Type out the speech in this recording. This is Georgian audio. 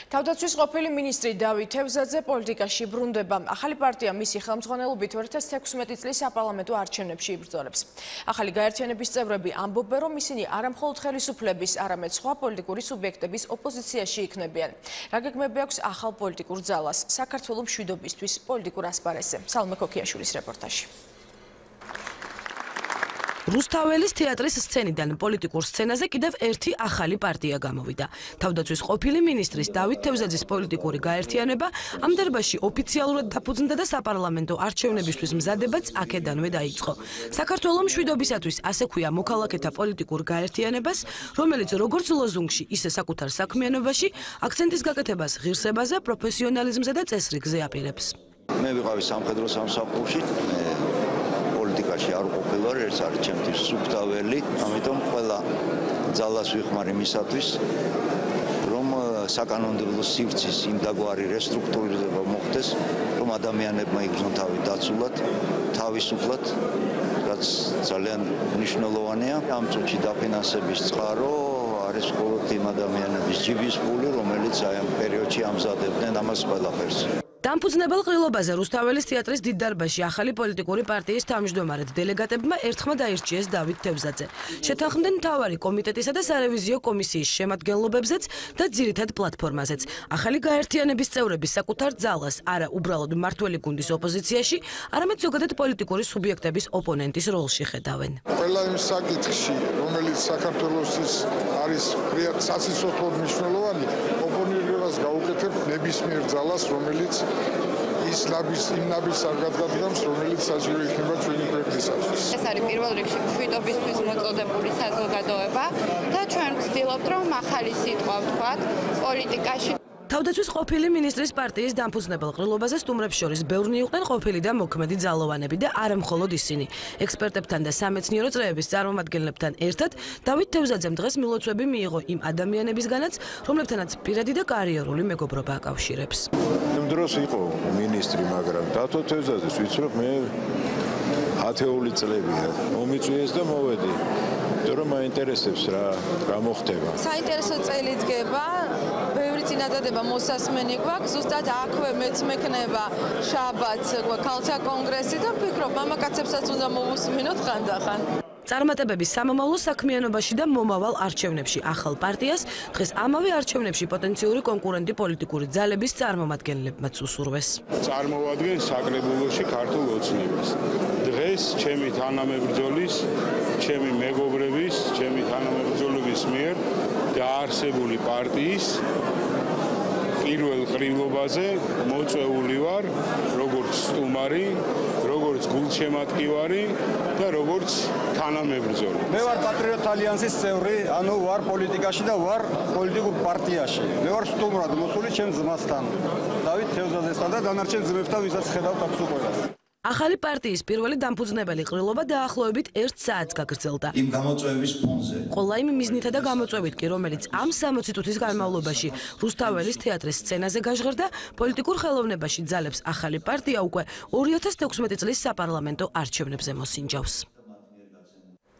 თავდაცვის ყოფილი მინისტრი დავით თევზაძე პოლიტიკაში ბრუნდება. ახალი პარტია მისი ხელმძღვანელობით 2016 წლის საპარლამენტო არჩევნებში იბრძოლებს. ახალი გაერთიანების წევრები ამბობენ, რომ ისინი არა მხოლოდ ხელისუფლების, არამედ სხვა პოლიტიკური სუბიექტების ოპოზიციაში იქნებიან. რა გეგმები აქვს ახალ პოლიტიკურ ძალას საქართველოს მშვიდობისთვის პოლიტიკურ ასპარეზზე. სალმე ქოქიაშვილის რეპორტაჟი. რუსთაველის თეატრის სცენიდან პოლიტიკურ სცენაზე კიდევ ერთი ახალი პარტია გამოვიდა. თავდაცვის ყოფილი მინისტრის დავით თევზაძის პოლიტიკური გაერთიანება ამ დარბაზში ოფიციალურად დაფუძნდა და საპარლამენტო არჩევნებისთვის მზადებაც აქედანვე დაიწყო. საქართველოს მშვიდობისათვის ასე ქვია მოქალაქეთა პოლიტიკურ გაერთიანებას, რომელიც როგორც ლოზუნგში, ისე საკუთარ საქმიანობაში აქცენტის გაკეთებას ღირსებაზე, პროფესიონალიზმზე და წესრიგზე აპირებს. მე ვიყავი სამხედრო სამსახურში. პოლიტიკაში არ ყოფილვარ, ეს არის ჩემთვის სუფთაველი, ამიტომ ყველა ძალას ვიხმარ იმისათვის, რომ საკანონმდებლო სივრცის იმდაგვარი რესტრუქტურიზება მოხდეს, რომ ადამიანებმა იგრძნონ თავი დაცულად, თავისუფლად, რაც ძალიან მნიშვნელოვანია. ამ წუთში დაფინანსების წყარო არის მხოლოდ იმ ადამიანების ჯიბის ფული, რომელიც აი ამ პერიოდში ამზადებდნენ ამას ყველაფერს. დამფუძნებელ ყრილობაზე რუსთაველის თეატრის დიდ დარბაზში ახალი პოლიტიკური პარტიის თავმჯდომარედ დელეგატებმა ერთხმად აირჩიეს დავით თევზაძე. შეთანხმდნენ მთავარი კომიტეტისა და სარევიზიო კომისიის შემადგენლობებზეც და ძირითად პლატფორმაზეც. ახალი გაერთიანების წევრები საკუთარ ძალას არა უბრალოდ მმართველი გუნდის ოპოზიციაში, არამედ ზოგადად პოლიტიკური სუბიექტების ოპონენტის როლში ხედავენ. ყველა იმ საკითხში, რომელიც საქართველოსთვის არის ფრიად საციცოცხლოდ მნიშვნელოვანი, ოპონირებას გაუკეთებ ნებისმიერ ძალას, რომელიც ის ნაბის არ გადადგამს, რომელიც საჭირო იქნება ჩვენი ქვეყნისათვის. ეს არის პირველ რიგში მშვიდობისთვის მოწოდებული საზოგადოება და ჩვენ ვცდილობთ, რომ ახალი სიტყვა ვთქვათ პოლიტიკაში. თავდაცვის ყოფილი მინისტრის პარტიის დამფუძნებელ ყრილობაზე სტუმრებს შორის ბევრნი იყვნენ ყოფილი და მოქმედი ძალოვანები და არა მხოლოდ ისინი. ექსპერტებთან და სამეცნიერო წრეების წარმომადგენლებთან ერთად დავით თევზაძემ დღეს მილოცვები მიიღო იმ ადამიანებისგანაც, რომლებთანაც პირადი და კარიერული მეგობრობა აკავშირებს. იმ დროს იყო მინისტრი, მაგრამ დავით თევზაძეს ვიცნობ მე 10 წლებია. მომიწვიეს და მოვედი. რომ მაინტერესებს რა მოხდება. საინტერესო წელი დგება, ბევრი წინადადება მოსასმენი გვაქვს, ზუსტად აქვე მეც მექნება შაბათს ქალთა კონგრესი და ვფიქრობ, მამაკაცებსაც უნდა მოვუსმინოთ ხანდახან. წარმატებების სამომავლო საქმიანობაში და მომავალ არჩევნებში ახალ პარტიას დღეს ამავე არჩევნებში პოტენციური კონკურენტი პოლიტიკური ძალების წარმომადგენლებმაც უსურვეს. წარმოვადგენ საკრებულოში ქართულ ოცნებას. დღეს ჩემი თანამებრძოლის, ჩემი მეგობრების, ჩემი თანამებრძოლების მიერ დაარსებული პარტიის პირველ ყრილობაზე მოწვეული ვარ, როგორც სტუმარი, როგორც გულშემატკივარი და როგორც თანამებრძოლი. მე ვარ პატრიოტ ალიანსის წევრი, ანუ ვარ პოლიტიკაში და ვარ პოლიტიკურ პარტიაში. მე ვარ სტუმრად მოსული ჩემ ძმასთან, დავით თევზაძესთან და დანარჩენ ძმებთან, ვისაც ხედავთ აქ ყველას. ახალი პარტიის პირველი დამფუძნებელი ყრილობა დაახლოებით 1 საათს გაგრძელდა. იმ გამოწვევების ფონზე. ყველა იმ მიზნითა და გამოწვევით კი, რომელიც ამ 60 წუთის განმავლობაში რუსთაველის თეატრის სცენაზე გაჟღერდა, პოლიტიკურ ხელოვნებაში ძალებს ახალი პარტია უკვე 2016 წლის საპარლამენტო არჩევნებზე მოსინჯავს.